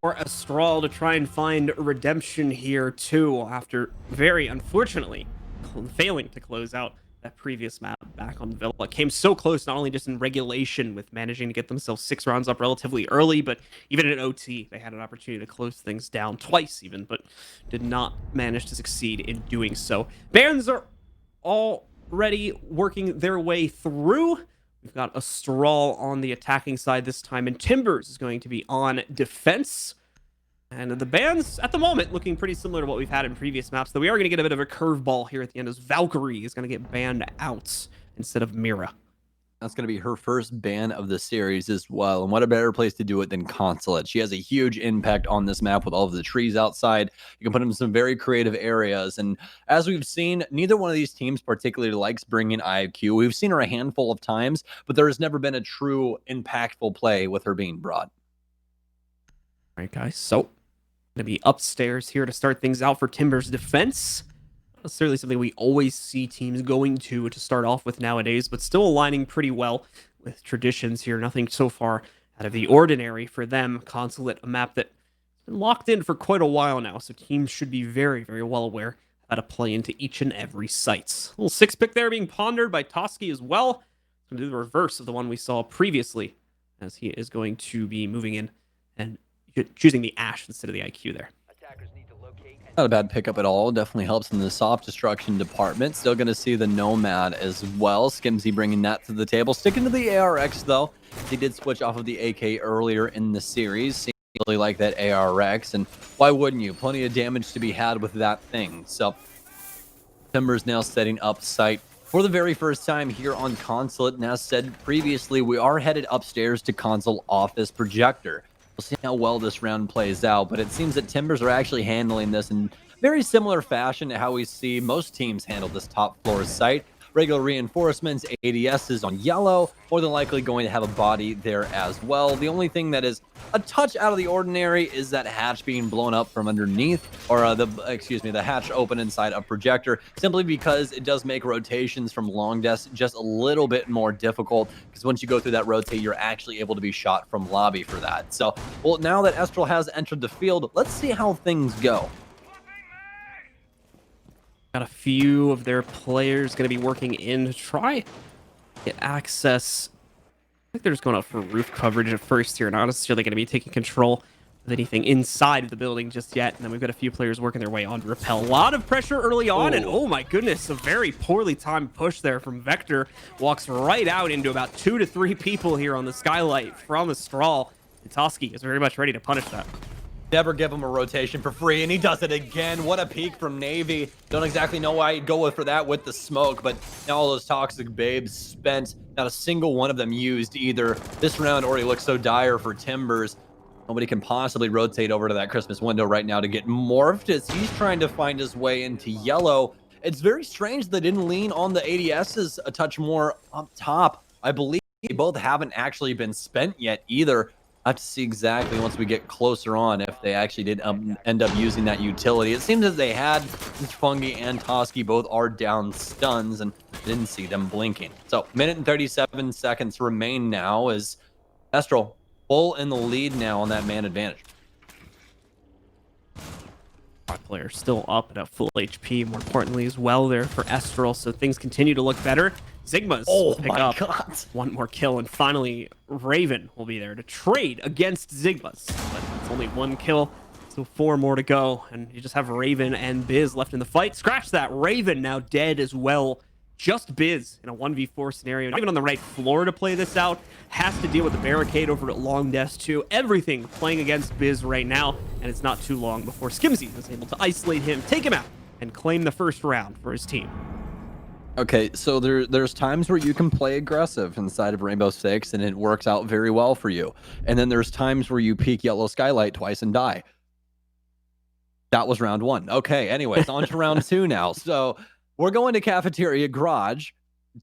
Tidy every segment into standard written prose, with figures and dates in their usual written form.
for Estral to try and find redemption here too, after very unfortunately failing to close out that previous map back on Villa. Came so close, not only just in regulation with managing to get themselves 6 rounds up relatively early, but even in OT, they had an opportunity to close things down twice even, but did not manage to succeed in doing so. Barons are already working their way through. We've got Estral on the attacking side this time, and Timbers is going to be on defense. And the bans, at the moment, looking pretty similar to what we've had in previous maps, though we are going to get a bit of a curveball here at the end, as Valkyrie is going to get banned out instead of Mira. That's going to be her first ban of the series as well. And what a better place to do it than Consulate. She has a huge impact on this map with all of the trees outside. You can put them in some very creative areas. And as we've seen, neither one of these teams particularly likes bringing IQ. We've seen her a handful of times, but there has never been a true impactful play with her being brought. All right, guys. So, going to be upstairs here to start things out for Timbers' defense. Not necessarily something we always see teams going to start off with nowadays, but still aligning pretty well with traditions here. Nothing so far out of the ordinary for them. Consulate, a map that's been locked in for quite a while now, so teams should be very, very well aware how to play into each and every site. A little 6-pick there being pondered by Toski as well. Going to do the reverse of the one we saw previously, as he is going to be moving in and choosing the Ash instead of the IQ there. Not a bad pickup at all. Definitely helps in the soft destruction department. Still going to see the Nomad as well. Skimzy bringing that to the table. Sticking to the ARX, though. He did switch off of the AK earlier in the series. Seems really like that ARX. And why wouldn't you? Plenty of damage to be had with that thing. So, Timbers now setting up site for the very first time here on Consulate. And as said previously, we are headed upstairs to Console Office Projector. We'll see how well this round plays out, but it seems that Timbers are actually handling this in very similar fashion to how we see most teams handle this top floor site. Regular reinforcements, ADSs on yellow, more than likely going to have a body there as well. The only thing that is a touch out of the ordinary is that hatch being blown up from underneath, or the hatch open inside a projector, simply because it does make rotations from long desk just a little bit more difficult, because once you go through that rotate, you're actually able to be shot from lobby for that. So, well, now that Estral has entered the field, let's see how things go. Got a few of their players going to be working in to try get access. I think they're just going out for roof coverage at first here, not necessarily going to be taking control of anything inside of the building just yet. And then we've got a few players working their way on to repel. A lot of pressure early on, and oh my goodness, a very poorly timed push there from Vector. Walks right out into about 2 to 3 people here on the skylight from Estral. Toski is very much ready to punish that. Never give him a rotation for free, and he does it again. What a peek from Navy. Don't exactly know why he'd go for that with the smoke, but now all those toxic babes spent. Not a single one of them used either. This round already looks so dire for Timbers. Nobody can possibly rotate over to that Christmas window right now to get morphed as he's trying to find his way into yellow. It's very strange they didn't lean on the ADSs a touch more up top. I believe they both haven't actually been spent yet either. I have to see exactly once we get closer on if they actually did end up using that utility. It seems that they had. Fungi and Toski both are down stuns and didn't see them blinking. So, minute and 37 seconds remain now as Estral full in the lead now on that man advantage. Player still up at full HP, more importantly as well there for Estral, so things continue to look better. Sigma's pick up one more kill, and finally Raven will be there to trade against Sigma's, but it's only 1 kill, so 4 more to go, and you just have Raven and Biz left in the fight. Scratch that, Raven now dead as well. Just Biz in a 1v4 scenario, not even on the right floor to play this out. Has to deal with the barricade over at long desk too. Everything playing against Biz right now, and it's not too long before Skimzy is able to isolate him, take him out, and claim the first round for his team. Okay, so there's times where you can play aggressive inside of Rainbow Six, and it works out very well for you. And then there's times where you peek yellow skylight twice and die. That was round 1. Okay, anyways, on to round 2 now. So we're going to Cafeteria Garage.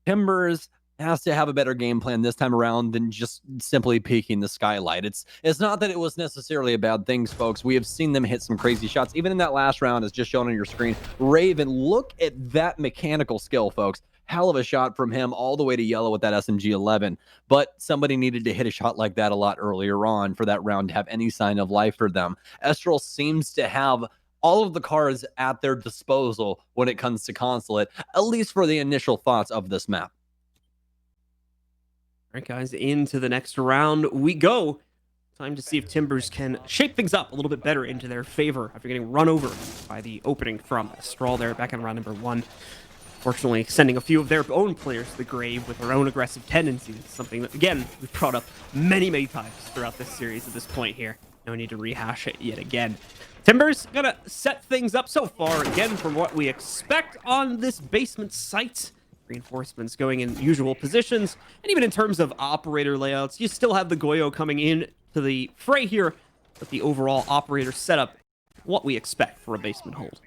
Timbers has to have a better game plan this time around than just simply peeking the skylight. It's not that it was necessarily a bad thing, folks. We have seen them hit some crazy shots. Even in that last round, as just shown on your screen, Raven, look at that mechanical skill, folks. Hell of a shot from him all the way to yellow with that SMG-11. But somebody needed to hit a shot like that a lot earlier on for that round to have any sign of life for them. Estral seems to have all of the cards at their disposal when it comes to Consulate, at least for the initial thoughts of this map. All right, guys, into the next round we go. Time to see if Timbers can shape things up a little bit better into their favor after getting run over by the opening from Estral there back in round number 1. Fortunately, sending a few of their own players to the grave with their own aggressive tendencies. Something that, again, we've brought up many, many times throughout this series at this point here. No need to rehash it yet again. Timbers gonna set things up so far, again, from what we expect on this basement site. Reinforcements going in usual positions, and even in terms of operator layouts, you still have the Goyo coming in to the fray here, but the overall operator setup, what we expect for a basement hold.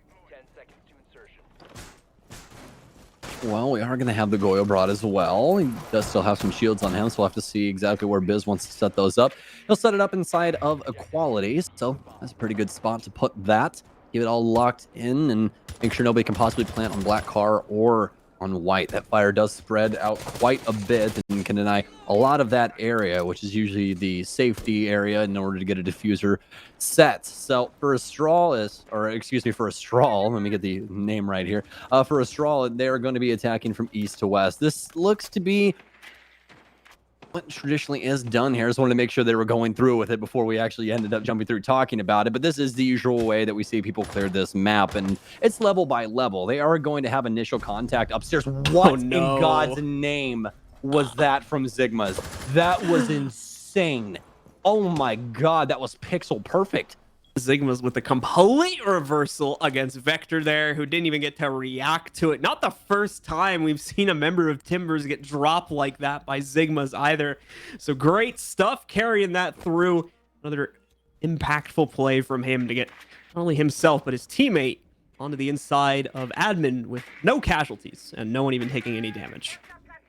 Well, we are going to have the Goyo brought as well. He does still have some shields on him, so we'll have to see exactly where Biz wants to set those up. He'll set it up inside of Equality, so that's a pretty good spot to put that. Keep it all locked in and make sure nobody can possibly plant on black car or on white. That fire does spread out quite a bit and can deny a lot of that area, which is usually the safety area in order to get a diffuser set. So for Estral let me get the name right here. For Estral, they are going to be attacking from east to west. This looks to be what traditionally is done here. I just wanted to make sure they were going through with it before we actually ended up jumping through talking about it. But this is the usual way that we see people clear this map, and it's level by level. They are going to have initial contact upstairs. What in God's name was that from Sigmas? That was insane. Oh my God, that was pixel perfect. Sigmas with the complete reversal against Vector there, who didn't even get to react to it. Not the first time we've seen a member of Timbers get dropped like that by Sigmas either. So great stuff carrying that through. Another impactful play from him to get not only himself, but his teammate onto the inside of admin with no casualties and no one even taking any damage.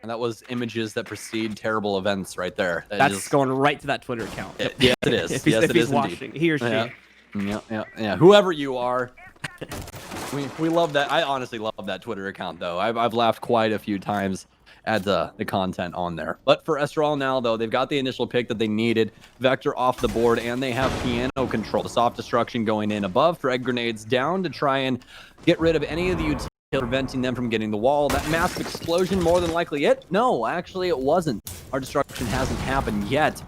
And that was images that precede terrible events right there. That's going right to that Twitter account. Yes, it is. if he's watching, he or she. Yeah. Whoever you are, we love that. I honestly love that Twitter account, though. I've laughed quite a few times at the content on there. But for Estral now, though, they've got the initial pick that they needed. Vector off the board, and they have piano control. The soft destruction going in above, frag grenades down to try and get rid of any of the utilities, preventing them from getting the wall. That massive explosion, more than likely it? No, actually it wasn't. Our destruction hasn't happened yet. I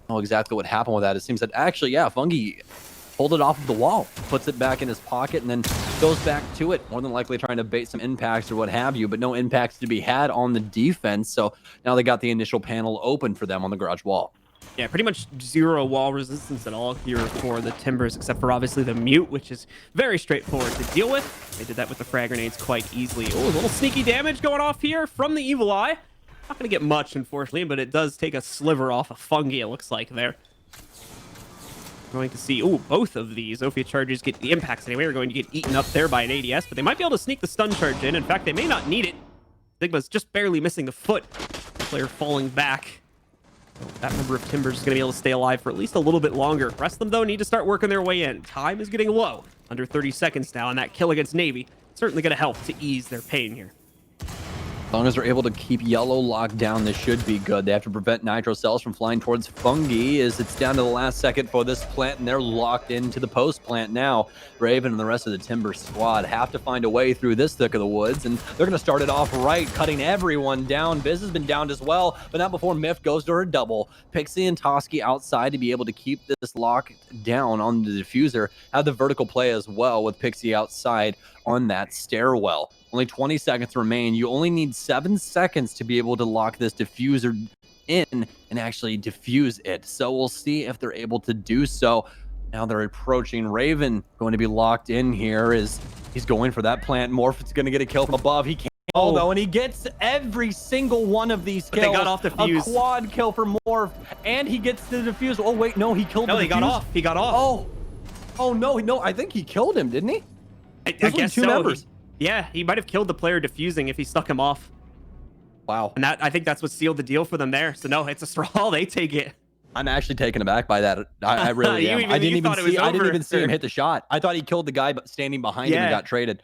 don't know exactly what happened with that. It seems that actually, yeah, Fungi pulled it off of the wall, puts it back in his pocket, and then goes back to it, more than likely trying to bait some impacts or what have you, but no impacts to be had on the defense. So now they got the initial panel open for them on the garage wall. Yeah, pretty much zero wall resistance at all here for the Timbers, except for obviously the mute, which is very straightforward to deal with. They did that with the frag grenades quite easily. Oh, a little sneaky damage going off here from the Evil Eye. Not going to get much, unfortunately, but it does take a sliver off of Fungi, it looks like there. Going to see, both of these Ophia charges get the impacts anyway. Are going to get eaten up there by an ADS, but they might be able to sneak the stun charge in. In fact, they may not need it. Sigma's just barely missing the foot. Player falling back. That member of Timbers is going to be able to stay alive for at least a little bit longer. The rest of them, though, need to start working their way in. Time is getting low. Under 30 seconds now, and that kill against Navy certainly going to help to ease their pain here. As long as they're able to keep yellow locked down, this should be good. They have to prevent nitro cells from flying towards Fungi, as it's down to the last second for this plant, and they're locked into the post plant now. Raven and the rest of the Timber squad have to find a way through this thick of the woods, and they're going to start it off right, cutting everyone down. Biz has been downed as well, but not before Miff goes to her double. Pixie and Toski outside to be able to keep this locked down on the diffuser. Have the vertical play as well with Pixie outside on that stairwell. Only 20 seconds remain. You only need 7 seconds to be able to lock this diffuser in and actually diffuse it. So we'll see if they're able to do so. Now they're approaching. Raven going to be locked in here as he's going for that plant. Morph is going to get a kill from above. He can't though, and he gets every single one of these kills. But they got off the fuse. A quad kill for Morph, and he gets the defuse. Oh wait, no, he killed the he got off. He got off. Oh no, I think he killed him, didn't he? I guess so. Yeah, he might have killed the player diffusing if he stuck him off. Wow. And I think that's what sealed the deal for them there. So no, it's Estral. They take it. I'm actually taken aback by that. I really am. I didn't even see him hit the shot. I thought he killed the guy standing behind him and got traded.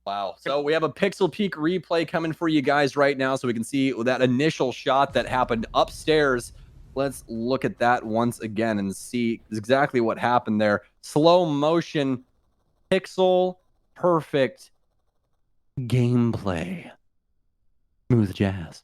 Wow. So we have a pixel peek replay coming for you guys right now so we can see that initial shot that happened upstairs. Let's look at that once again and see exactly what happened there. Slow motion, pixel, perfect gameplay. Smooth jazz.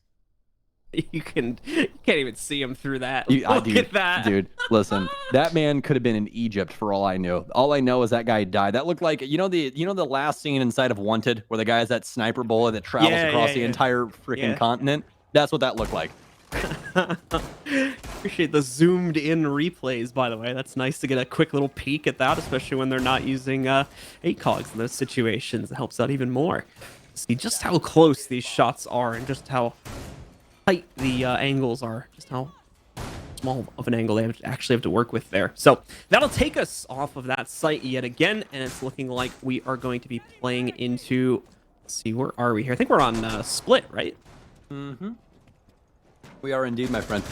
You can't even see him through that. Look at that. Dude, listen, that man could have been in Egypt for all I know. All I know is that guy died. That looked like, you know the last scene inside of Wanted where the guy has that sniper bullet that travels across the entire freaking continent? That's what that looked like. Appreciate the zoomed in replays, by the way. That's nice to get a quick little peek at that, especially when they're not using ACOGs in those situations. It helps out even more. See just how close these shots are and just how tight the angles are, just how small of an angle they actually have to work with there. So that'll take us off of that site yet again, and it's looking like we are going to be playing into, let's see, where are we here? I think we're on Split, right? Mm-hmm. We are indeed, my friend,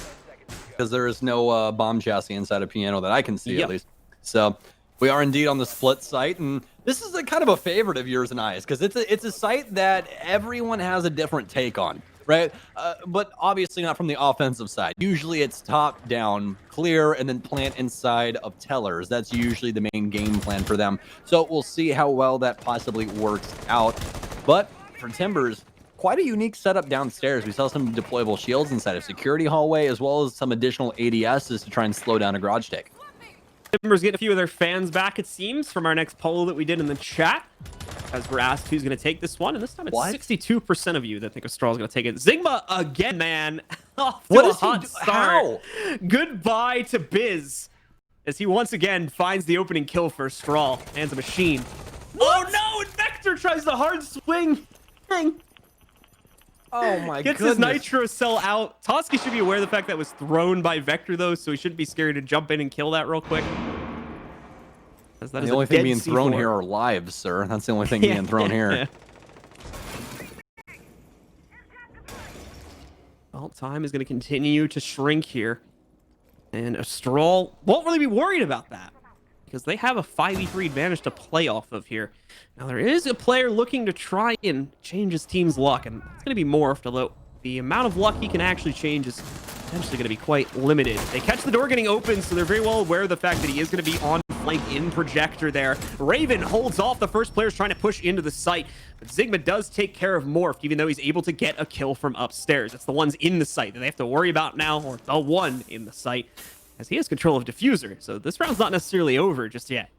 because there is no bomb chassis inside a piano that I can see, at least. So we are indeed on the Split site, and this is a kind of a favorite of yours and I's, because it's a site that everyone has a different take on. Right? But obviously not from the offensive side. Usually it's top down, clear, and then plant inside of tellers. That's usually the main game plan for them. So we'll see how well that possibly works out. But for Timbers, quite a unique setup downstairs. We saw some deployable shields inside of security hallway, as well as some additional ADSs to try and slow down a garage take. Timbers getting a few of their fans back, it seems, from our next poll that we did in the chat. As we're asked who's going to take this one, and this time it's 62% of you that think Estral's going to take it. Sigma again, man. Off to a hot start. Goodbye to Biz, as he once again finds the opening kill for Estral. Man's a machine. What? Oh no! And Vector tries the hard swing. Oh my Gets his nitro cell out. Toski should be aware of the fact that was thrown by Vector though, so he shouldn't be scared to jump in and kill that real quick. The only thing being thrown here are lives, sir. That's the only thing being thrown here. Well, time is going to continue to shrink here. And Estral won't really be worried about that, because they have a 5v3 advantage to play off of here. Now, there is a player looking to try and change his team's luck, and it's going to be morphed, although the amount of luck he can actually change is potentially going to be quite limited. They catch the door getting open, so they're very well aware of the fact that he is going to be on flank in projector there. Raven holds off. The first player's trying to push into the site, but Sigma does take care of Morph, even though he's able to get a kill from upstairs. It's the ones in the site that they have to worry about now, or the one in the site, as he has control of Diffuser. So this round's not necessarily over just yet.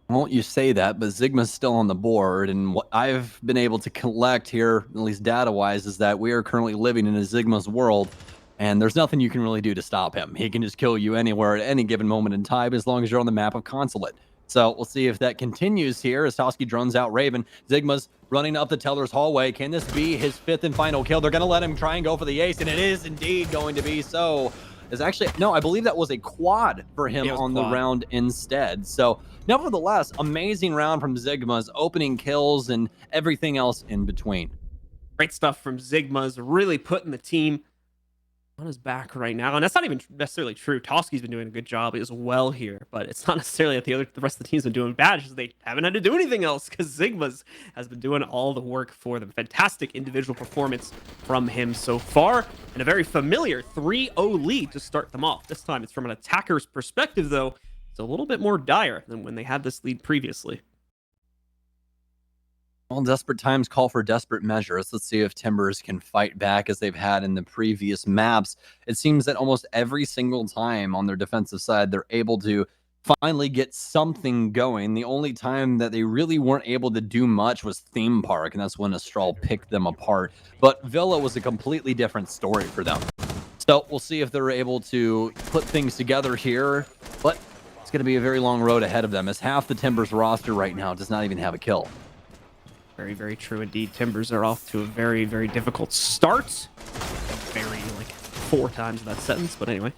Won't you say that, but Sigma's still on the board, and what I've been able to collect here, at least data-wise, is that we are currently living in a Sigma's world, and there's nothing you can really do to stop him. He can just kill you anywhere at any given moment in time as long as you're on the map of Consulate. So we'll see if that continues here as Toski drones out Raven. Sigma's running up the teller's hallway. Can this be his 5th and final kill? They're going to let him try and go for the ace, and it is indeed going to be so. Is actually, no, I believe that was a quad for him on the round instead. So nevertheless, amazing round from Sigma's, opening kills and everything else in between. Great stuff from Sigma's, really putting the team on his back right now. And that's not even necessarily true. Toski's been doing a good job as well here, but it's not necessarily that the rest of the team's been doing bad. It's just they haven't had to do anything else, because Sigma's has been doing all the work for them. Fantastic individual performance from him so far, and a very familiar 3-0 lead to start them off. This time it's from an attacker's perspective, though. It's a little bit more dire than when they had this lead previously. Well, desperate times call for desperate measures. Let's see if Timbers can fight back as they've had in the previous maps. It seems that almost every single time on their defensive side, they're able to finally get something going. The only time that they really weren't able to do much was Theme Park, and that's when Estral picked them apart. But Villa was a completely different story for them. So we'll see if they're able to put things together here. But it's going to be a very long road ahead of them, as half the Timbers roster right now does not even have a kill. Very, very true indeed. Timbers are off to a very, very difficult start. Very, like, 4 times that sentence. But anyway,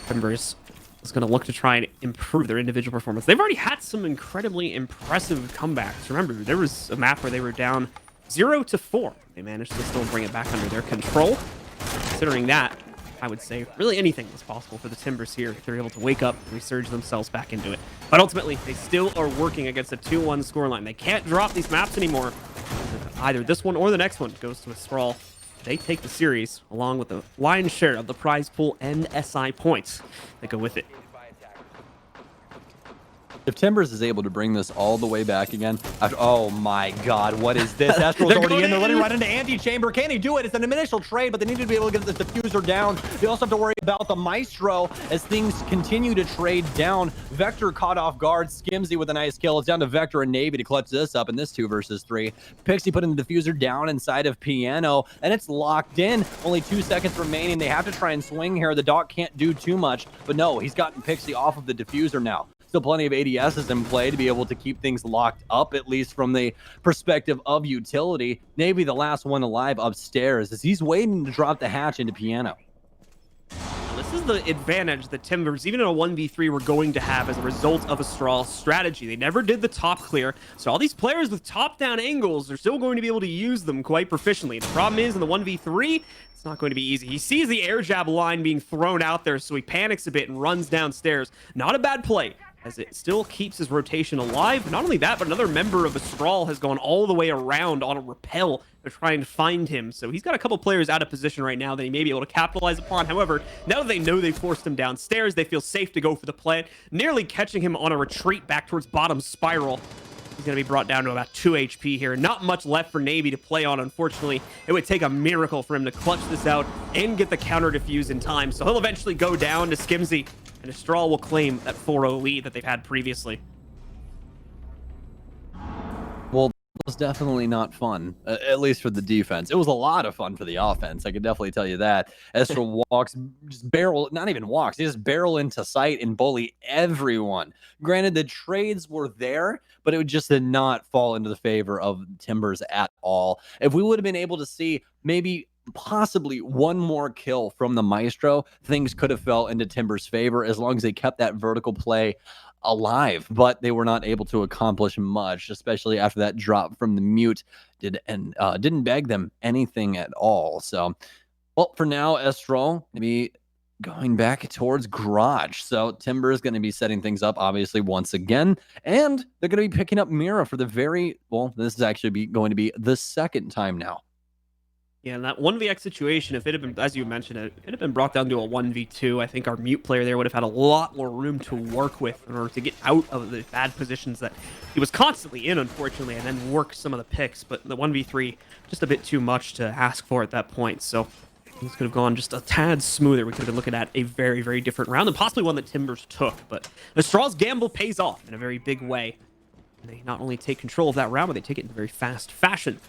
Timbers is going to look to try and improve their individual performance. They've already had some incredibly impressive comebacks. Remember, there was a map where they were down 0-4. They managed to still bring it back under their control. Considering that, I would say really anything is possible for the Timbers here if they're able to wake up and resurge themselves back into it. But ultimately, they still are working against a 2-1 scoreline. They can't drop these maps anymore. Either this one or the next one goes to Estral. They take the series along with the lion's share of the prize pool and SI points that go with it. If Timbers is able to bring this all the way back again, oh my God, what is this? Estral's already in. They're letting right into Anti-Chamber. Can he do it? It's an initial trade, but they need to be able to get the diffuser down. They also have to worry about the Maestro as things continue to trade down. Vector caught off guard. Skimzy with a nice kill. It's down to Vector and Navy to clutch this up in this 2 versus 3. Pixie putting the diffuser down inside of Piano, and it's locked in. Only 2 seconds remaining. They have to try and swing here. The Doc can't do too much, but no, he's gotten Pixie off of the diffuser now. Still plenty of ADSs in play to be able to keep things locked up, at least from the perspective of utility. Navy, the last one alive upstairs, as he's waiting to drop the hatch into Piano. This is the advantage that Timbers, even in a 1v3, were going to have as a result of Estral's strategy. They never did the top clear, so all these players with top-down angles are still going to be able to use them quite proficiently. The problem is, in the 1v3, it's not going to be easy. He sees the air jab line being thrown out there, so he panics a bit and runs downstairs. Not a bad play, as it still keeps his rotation alive. Not only that, but another member of Estral has gone all the way around on a rappel to try and find him. So he's got a couple players out of position right now that he may be able to capitalize upon. However, now that they know they forced him downstairs, they feel safe to go for the plant, nearly catching him on a retreat back towards bottom spiral. He's going to be brought down to about 2 HP here. Not much left for Navy to play on, unfortunately. It would take a miracle for him to clutch this out and get the counter defuse in time. So he'll eventually go down to Skimzy, and Estral will claim that 4-0 lead that they've had previously. Well, it was definitely not fun, at least for the defense. It was a lot of fun for the offense. I can definitely tell you that. Estral walks, just barrel, not even walks, he just barrel into sight and bully everyone. Granted, the trades were there, but it just did not fall into the favor of Timbers at all. If we would have been able to see maybe possibly one more kill from the Maestro, things could have fell into Timbers' favor as long as they kept that vertical play alive, but they were not able to accomplish much, especially after that drop from the mute didn't beg them anything at all. So, well, for now, Estral maybe going back towards Garage. So Timber is going to be setting things up, obviously, once again, and they're going to be picking up Mira for the this is actually going to be the second time now. Yeah, and that 1vx situation, if it had been, as you mentioned, it had been brought down to a 1v2, I think our mute player there would have had a lot more room to work with in order to get out of the bad positions that he was constantly in, unfortunately, and then work some of the picks. But the 1v3, just a bit too much to ask for at that point. So things could have gone just a tad smoother. We could have been looking at a very, very different round, and possibly one that Timbers took. But Estral's gamble pays off in a very big way. They not only take control of that round, but they take it in a very fast fashion.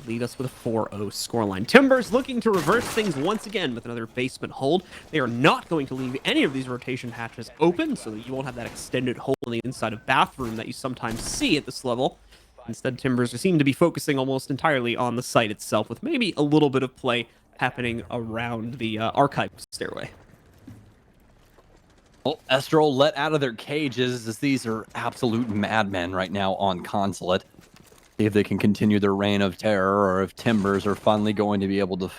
Lead us with a 4-0 scoreline. Timbers looking to reverse things once again with another basement hold. They are not going to leave any of these rotation hatches open, so that you won't have that extended hole on the inside of bathroom that you sometimes see at this level. Instead, Timbers seem to be focusing almost entirely on the site itself, with maybe a little bit of play happening around the archive stairway. Well, Estral let out of their cages, as these are absolute madmen right now on Consulate. See if they can continue their reign of terror, or if Timbers are finally going to be able to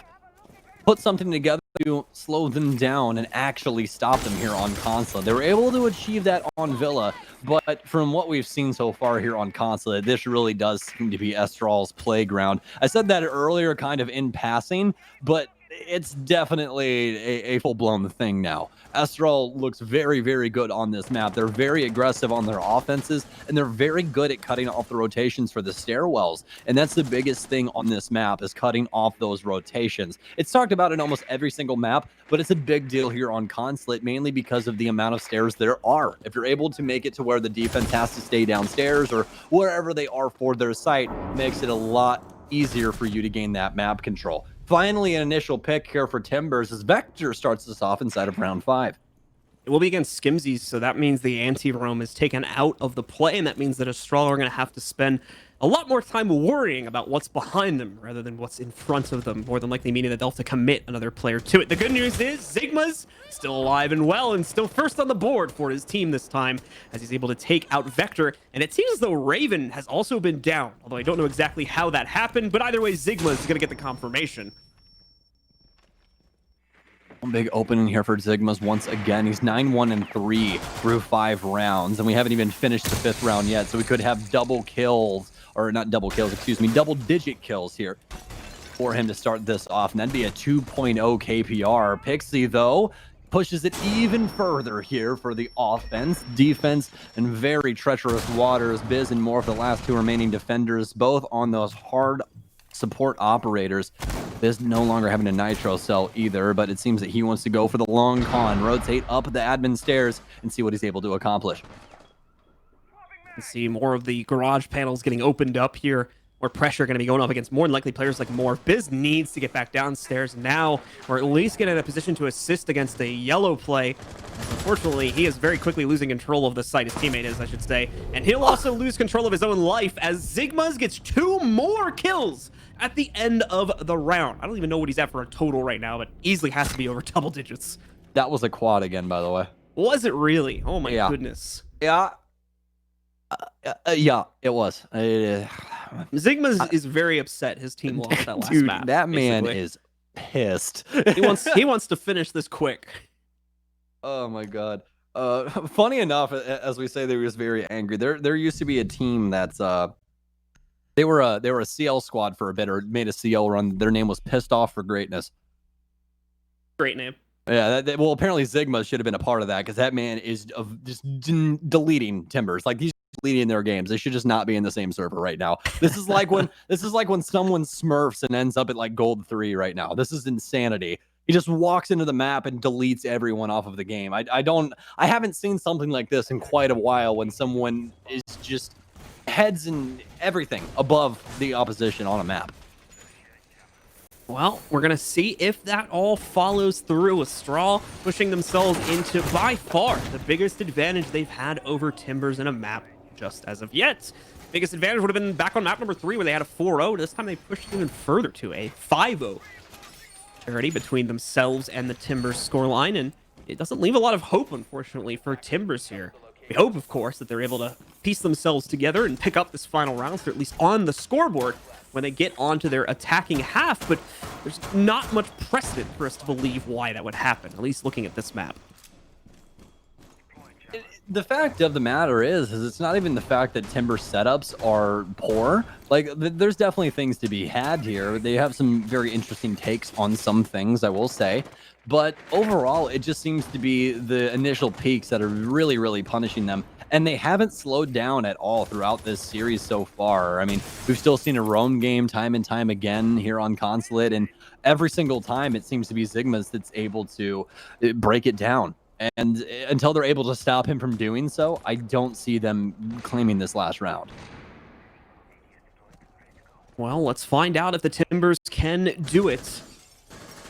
put something together to slow them down and actually stop them here on Consulate. They were able to achieve that on Villa, but from what we've seen so far here on Consulate, this really does seem to be Estral's playground. I said that earlier kind of in passing, but it's definitely a full-blown thing now. Estral looks very, very good on this map. They're very aggressive on their offenses, and they're very good at cutting off the rotations for the stairwells. And that's the biggest thing on this map, is cutting off those rotations. It's talked about in almost every single map, but it's a big deal here on Consulate, mainly because of the amount of stairs there are. If you're able to make it to where the defense has to stay downstairs or wherever they are for their site, makes it a lot easier for you to gain that map control. Finally, an initial pick here for Timbers as Vector starts us off inside of round 5. It will be against Skimzy, so that means the anti-roam is taken out of the play, and that means that Estral are going to have to spend a lot more time worrying about what's behind them rather than what's in front of them, more than likely meaning that they'll have to commit another player to it. The good news is Sigma's still alive and well and still first on the board for his team this time as he's able to take out Vector. And it seems as though Raven has also been down, although I don't know exactly how that happened, but either way, Sigma's going to get the confirmation. Big opening here for Sigma's once again. He's 9-1-3 through 5 rounds, and we haven't even finished the 5th round yet, so we could have double kills, or not double kills, excuse me, double-digit kills here for him to start this off, and that'd be a 2.0 KPR. Pixie, though, pushes it even further here for the offense, defense, and very treacherous waters. Biz and Morph, the last 2 remaining defenders, both on those hard support operators. Biz no longer having a nitro cell either, but it seems that he wants to go for the long con, rotate up the admin stairs, and see what he's able to accomplish. You see more of the garage panels getting opened up here. More pressure going to be going up against more than likely players like Morph. Biz needs to get back downstairs now, or at least get in a position to assist against a yellow play. Unfortunately, he is very quickly losing control of the site. His teammate is, I should say. And he'll also lose control of his own life as Sigma's gets 2 more kills at the end of the round. I don't even know what he's at for a total right now, but easily has to be over double digits. That was a quad again, by the way. Was it really? Oh my goodness. Yeah. Yeah, it was. Sigma is very upset his team lost that last map. That man is pissed. he wants to finish this quick. Oh my god. Funny enough, as we say, they were just very angry. There used to be a team that's they were a CL squad for a bit, or made a CL run. Their name was Pissed Off for Greatness. Great name. Yeah, well, apparently Sigma should have been a part of that, because that man is just deleting Timbers. Like, he's deleting their games. They should just not be in the same server right now. This is like when someone smurfs and ends up at like gold 3 right now. This is insanity. He just walks into the map and deletes everyone off of the game. I haven't seen something like this in quite a while, when someone is just heads and everything above the opposition on a map. Well, we're going to see if that all follows through. Estral pushing themselves into, by far, the biggest advantage they've had over Timbers in a map just as of yet. Biggest advantage would have been back on map number 3 where they had a 4-0. This time they pushed even further to a 5-0 parity between themselves and the Timbers scoreline, and it doesn't leave a lot of hope, unfortunately, for Timbers here. We hope, of course, that they're able to piece themselves together and pick up this final round, so at least on the scoreboard when they get onto their attacking half, but there's not much precedent for us to believe why that would happen, at least looking at this map. The fact of the matter is it's not even the fact that Timber setups are poor. Like, there's definitely things to be had here. They have some very interesting takes on some things, I will say. But overall, it just seems to be the initial peaks that are really, really punishing them. And they haven't slowed down at all throughout this series so far. I mean, we've still seen a roam game time and time again here on Consulate. And every single time, it seems to be Sigma's that's able to break it down. And until they're able to stop him from doing so, I don't see them claiming this last round. Well, let's find out if the Timbers can do it.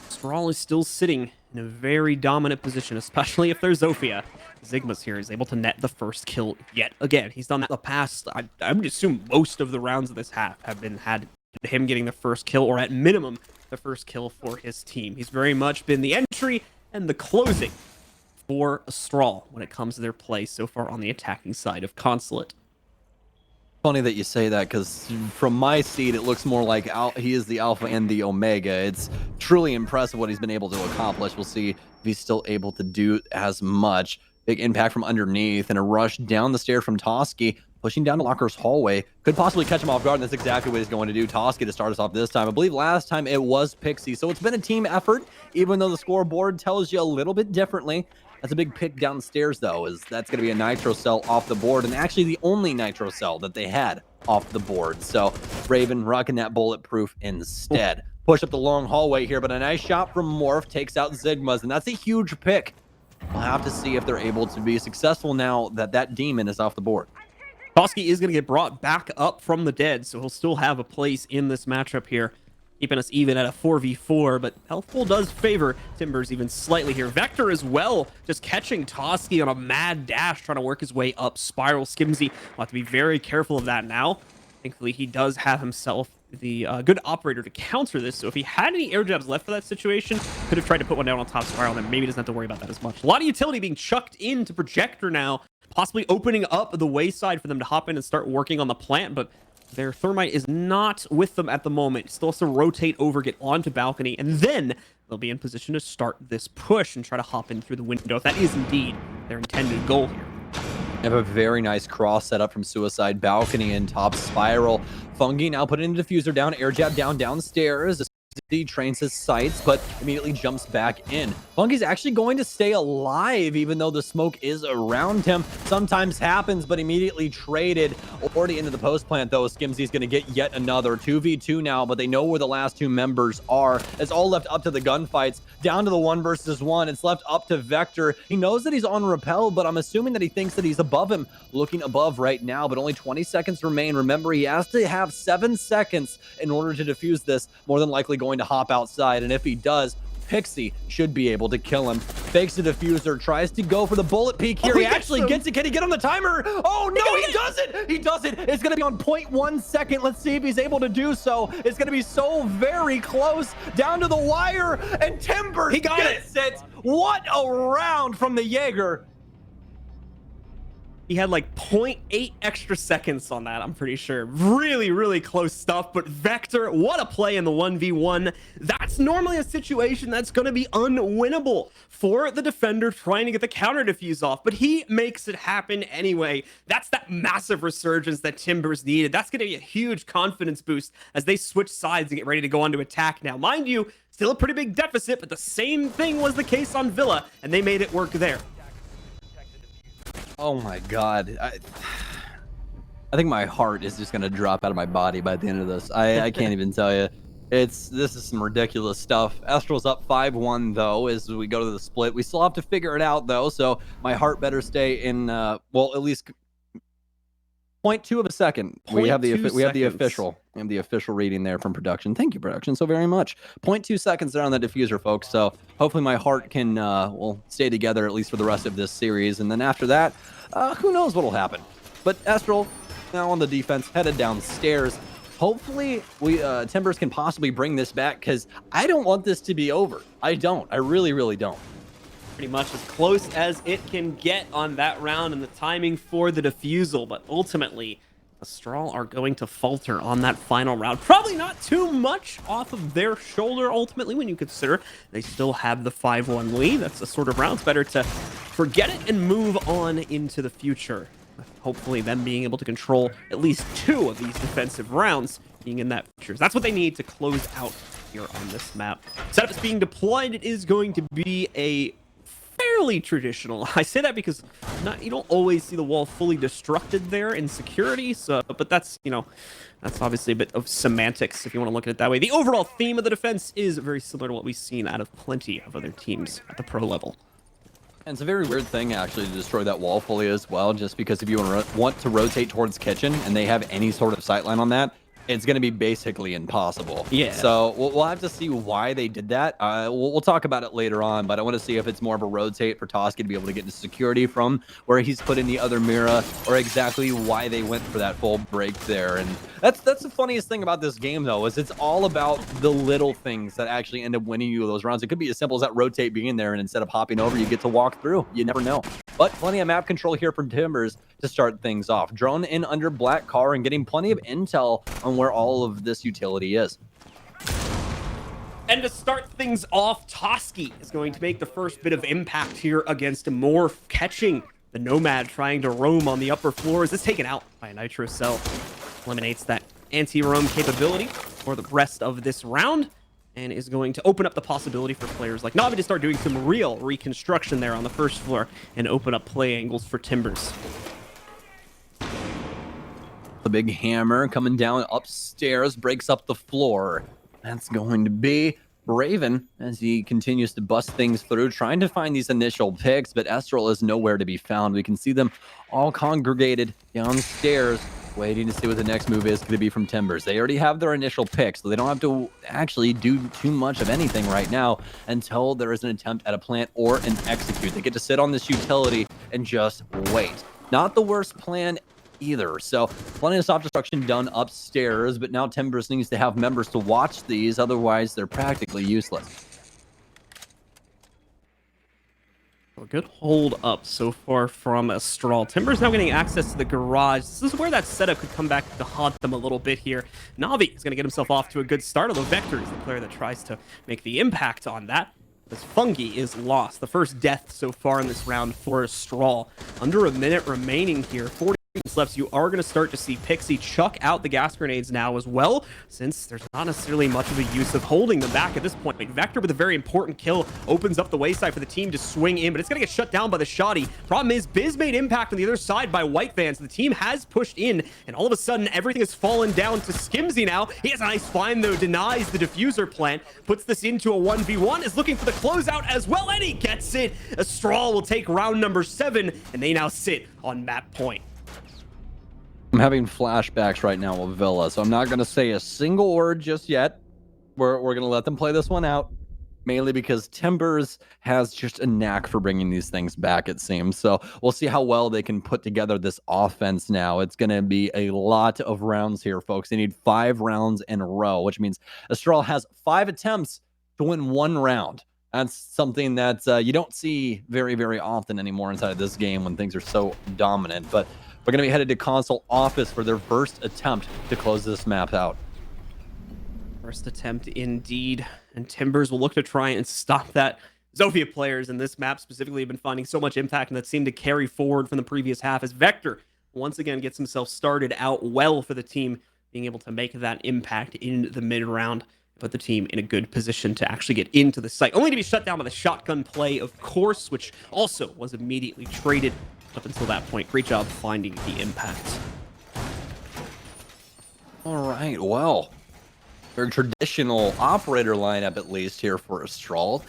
Estral is still sitting in a very dominant position, especially if there's Zofia. Sigma's here is able to net the first kill yet again. He's done that in the past. I would assume most of the rounds of this half have been had him getting the first kill, or at minimum, the first kill for his team. He's very much been the entry and the closing for Estral when it comes to their play so far on the attacking side of Consulate. Funny that you say that, because from my seat, it looks more like he is the alpha and the omega. It's truly impressive what he's been able to accomplish. We'll see if he's still able to do as much. Big impact from underneath and a rush down the stair from Toski, pushing down the Locker's hallway. Could possibly catch him off guard, and that's exactly what he's going to do. Toski to start us off this time. I believe last time it was Pixie, so it's been a team effort, even though the scoreboard tells you a little bit differently. That's a big pick downstairs, though, as that's going to be a nitro cell off the board, and actually the only nitro cell that they had off the board. So Raven rocking that bulletproof instead. Push up the long hallway here, but a nice shot from Morph takes out Sigma's, and that's a huge pick. We'll have to see if they're able to be successful now that that demon is off the board. Toski is going to get brought back up from the dead, so he'll still have a place in this matchup here, keeping us even at a 4v4, but health pool does favor Timbers even slightly here. Vector as well, just catching Toski on a mad dash, trying to work his way up Spiral. Skimzy will have to be very careful of that now. Thankfully, he does have himself the good operator to counter this. So if he had any air jabs left for that situation, could have tried to put one down on top spiral, then maybe doesn't have to worry about that as much. A lot of utility being chucked into Projector now, possibly opening up the wayside for them to hop in and start working on the plant, but their Thermite is not with them at the moment. Still has to rotate over, get onto balcony, and then they'll be in position to start this push and try to hop in through the window if that is indeed their intended goal here. Have a very nice cross set up from Suicide, balcony and top spiral. Fungi now putting the diffuser down, air jab downstairs. He trains his sights, but immediately jumps back in. Fungi's actually going to stay alive, even though the smoke is around him. Sometimes happens, but immediately traded. Already into the post plant, though. Skimzy's going to get yet another 2v2 now, but they know where the last two members are. It's all left up to the gunfights. Down to the 1 versus 1. It's left up to Vector. He knows that he's on Repel, but I'm assuming that he thinks that he's above him. Looking above right now, but only 20 seconds remain. Remember, he has to have 7 seconds in order to defuse this. More than likely going to hop outside, and if he does, Pixie should be able to kill him. Fakes the diffuser, tries to go for the bullet peek here. He actually gets it. Can he get on the timer? Oh no, he doesn't! He doesn't! It's gonna be on 0.1 second. Let's see if he's able to do so. It's gonna be so very close. Down to the wire, and Timber gets it! What a round from the Jaeger! He had like 0.8 extra seconds on that, I'm pretty sure. Really, really close stuff. But Vector, what a play in the 1v1. That's normally a situation that's going to be unwinnable for the defender trying to get the counter defuse off. But he makes it happen anyway. That's that massive resurgence that Timbers needed. That's going to be a huge confidence boost as they switch sides and get ready to go on to attack now. Mind you, still a pretty big deficit, but the same thing was the case on Villa, and they made it work there. Oh my god. I think my heart is just gonna drop out of my body by the end of this. I can't even tell you. This is some ridiculous stuff. Estral's up 5-1 though as we go to the split. We still have to figure it out though, so my heart better stay in well, at least 0.2 of a second. We have the official reading there from production. Thank you, production, so very much. 0.2 seconds there on the diffuser, folks. So hopefully my heart can will stay together at least for the rest of this series. And then after that, who knows what'll happen. But Estral now on the defense, headed downstairs. Hopefully we Timbers can possibly bring this back, because I don't want this to be over. I don't. I really, really don't. Pretty much as close as it can get on that round and the timing for the defusal, but ultimately Estral are going to falter on that final round. Probably not too much off of their shoulder ultimately when you consider they still have the 5-1 lead. That's the sort of round. It's better to forget it and move on into the future. Hopefully them being able to control at least 2 of these defensive rounds being in that future. That's what they need to close out here on this map. Setup is being deployed. It is going to be a fairly traditional. I say that because you don't always see the wall fully destructed there in security, so but that's, you know, that's obviously a bit of semantics if you want to look at it that way. The overall theme of the defense is very similar to what we've seen out of plenty of other teams at the pro level. And it's a very weird thing actually to destroy that wall fully as well, just because if you want to rotate towards kitchen and they have any sort of sightline on that, it's going to be basically impossible. Yeah. So we'll have to see why they did that. We'll talk about it later on, but I want to see if it's more of a rotate for Toski to be able to get into security from where he's put in the other Mira, or exactly why they went for that full break there. And that's the funniest thing about this game, though, is it's all about the little things that actually end up winning you those rounds. It could be as simple as that rotate being there, and instead of hopping over, you get to walk through. You never know. But plenty of map control here from Timbers to start things off. Drone in under Black Car and getting plenty of intel on where all of this utility is. And to start things off, Toski is going to make the first bit of impact here against Morph, catching the Nomad trying to roam on the upper floors. It's taken out by a Nitro Cell. Eliminates that anti-roam capability for the rest of this round, and is going to open up the possibility for players like Navi to start doing some real reconstruction there on the first floor and open up play angles for Timbers. The big hammer coming down upstairs, breaks up the floor. That's going to be Raven as he continues to bust things through, trying to find these initial picks, but Estral is nowhere to be found. We can see them all congregated downstairs, waiting to see what the next move is going to be from Timbers. They already have their initial picks, so they don't have to actually do too much of anything right now until there is an attempt at a plant or an execute. They get to sit on this utility and just wait. Not the worst plan either. So plenty of soft destruction done upstairs, but now Timbers needs to have members to watch these, otherwise they're practically useless. A good hold up so far from Estral. Timber's now getting access to the garage. This is where that setup could come back to haunt them a little bit here. Navi is going to get himself off to a good start, although Vector is the player that tries to make the impact on that. This Fungi is lost. The first death so far in this round for Estral. Under a minute remaining here. 40 seconds left. So you are going to start to see Pixie chuck out the gas grenades now as well, since there's not necessarily much of a use of holding them back at this point. Vector with a very important kill opens up the wayside for the team to swing in, but it's going to get shut down by the Shoddy. Problem is, Biz made impact on the other side by White Van, so the team has pushed in, and all of a sudden, everything has fallen down to Skimzy now. He has a nice find, though, denies the diffuser plant, puts this into a 1v1, is looking for the closeout as well, and he gets it. Estral will take round number 7, and they now sit on map point. I'm having flashbacks right now with Villa, so I'm not going to say a single word just yet. We're going to let them play this one out, mainly because Timbers has just a knack for bringing these things back, it seems. So we'll see how well they can put together this offense now. It's going to be a lot of rounds here, folks. They need 5 rounds in a row, which means Estral has 5 attempts to win 1 round. That's something that you don't see very, very often anymore inside of this game when things are so dominant. But we're going to be headed to console office for their first attempt to close this map out. First attempt indeed, and Timbers will look to try and stop that. Zofia players in this map specifically have been finding so much impact, and that seemed to carry forward from the previous half as Vector once again gets himself started out well for the team, being able to make that impact in the mid-round, put the team in a good position to actually get into the site, only to be shut down by the shotgun play, of course, which also was immediately traded up until that point. Great job finding the impact. All right, well, very traditional operator lineup, at least here for Estral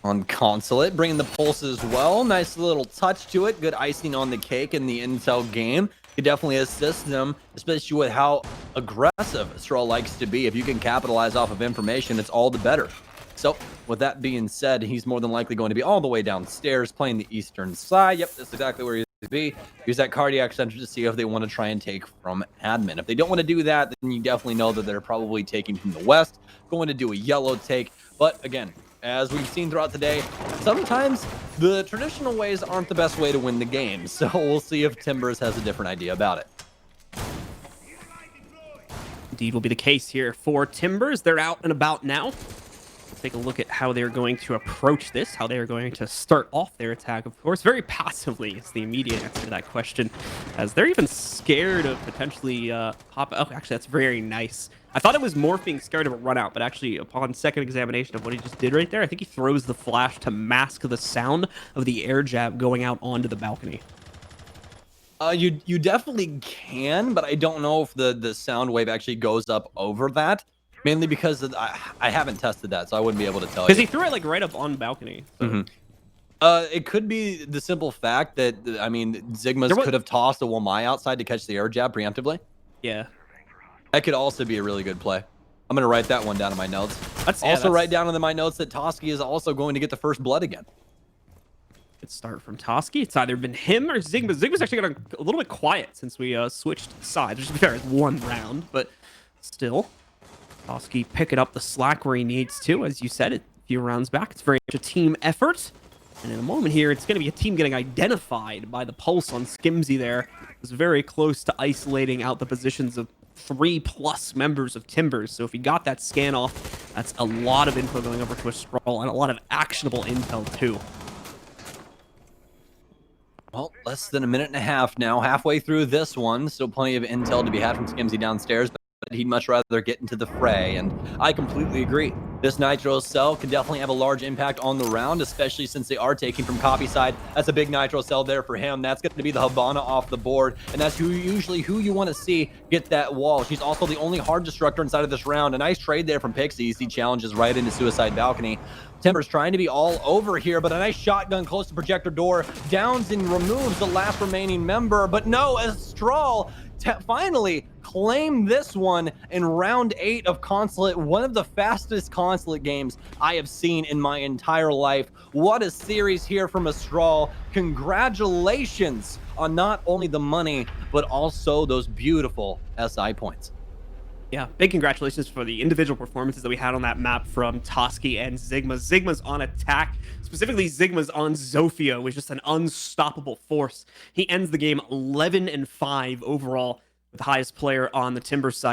on Consulate, bringing the pulse as well. Nice little touch to it, good icing on the cake in the intel game. Could definitely assist them, especially with how aggressive Estral likes to be. If you can capitalize off of information, it's all the better. So with that being said, he's more than likely going to be all the way downstairs playing the eastern side. Yep, that's exactly where he's to be. Use that cardiac center to see if they want to try and take from admin. If they don't want to do that, then you definitely know that they're probably taking from the west, going to do a yellow take. But again, as we've seen throughout today, sometimes the traditional ways aren't the best way to win the game. So we'll see if Timbers has a different idea about it. Indeed will be the case here for Timbers. They're out and about now. Take a look at how they're going to approach this, how they're going to start off their attack, of course, very passively is the immediate answer to that question, as they're even scared of potentially pop. Oh, actually, that's very nice. I thought it was Morphing scared of a run out, but actually, upon second examination of what he just did right there, I think he throws the flash to mask the sound of the air jab going out onto the balcony. You definitely can, but I don't know if the sound wave actually goes up over that. Mainly because I haven't tested that, so I wouldn't be able to tell you. Because he threw it like right up on balcony. So. It could be the simple fact that, I mean, Zigmas could have tossed a Wamai outside to catch the air jab preemptively. Yeah. That could also be a really good play. I'm going to write that one down in my notes. Write down in my notes that Toski is also going to get the first blood again. Good start from Toski. It's either been him or Zigmas. Zigmas actually got a little bit quiet since we switched sides. Which, to be fair, is 1 round, but still. Toski picking up the slack where he needs to, as you said, a few rounds back. It's very much a team effort. And in a moment here, it's going to be a team getting identified by the pulse on Skimzy there. It's very close to isolating out the positions of 3+ members of Timbers. So if he got that scan off, that's a lot of info going over to Estral and a lot of actionable intel too. Well, less than a minute and a half now, halfway through this one. Still plenty of intel to be had from Skimzy downstairs. But he'd much rather get into the fray, and I completely agree. This Nitro cell can definitely have a large impact on the round, especially since they are taking from copy side. That's a big Nitro cell there for him. That's going to be the Habana off the board, and that's usually who you want to see get that wall. She's also the only hard destructor inside of this round. A nice trade there from Pixie. He challenges right into Suicide Balcony. Timbers trying to be all over here, but a nice shotgun close to projector door. Downs and removes the last remaining member, but no, Estral finally claim this one in round 8 of Consulate, one of the fastest Consulate games I have seen in my entire life. What a series here from Estral. Congratulations on not only the money, but also those beautiful SI points. Yeah, big congratulations for the individual performances that we had on that map from Toski and Zigma. Zigma's on attack, specifically Zigma's on Zofia, was just an unstoppable force. He ends the game 11-5 overall, with the highest player on the Timber side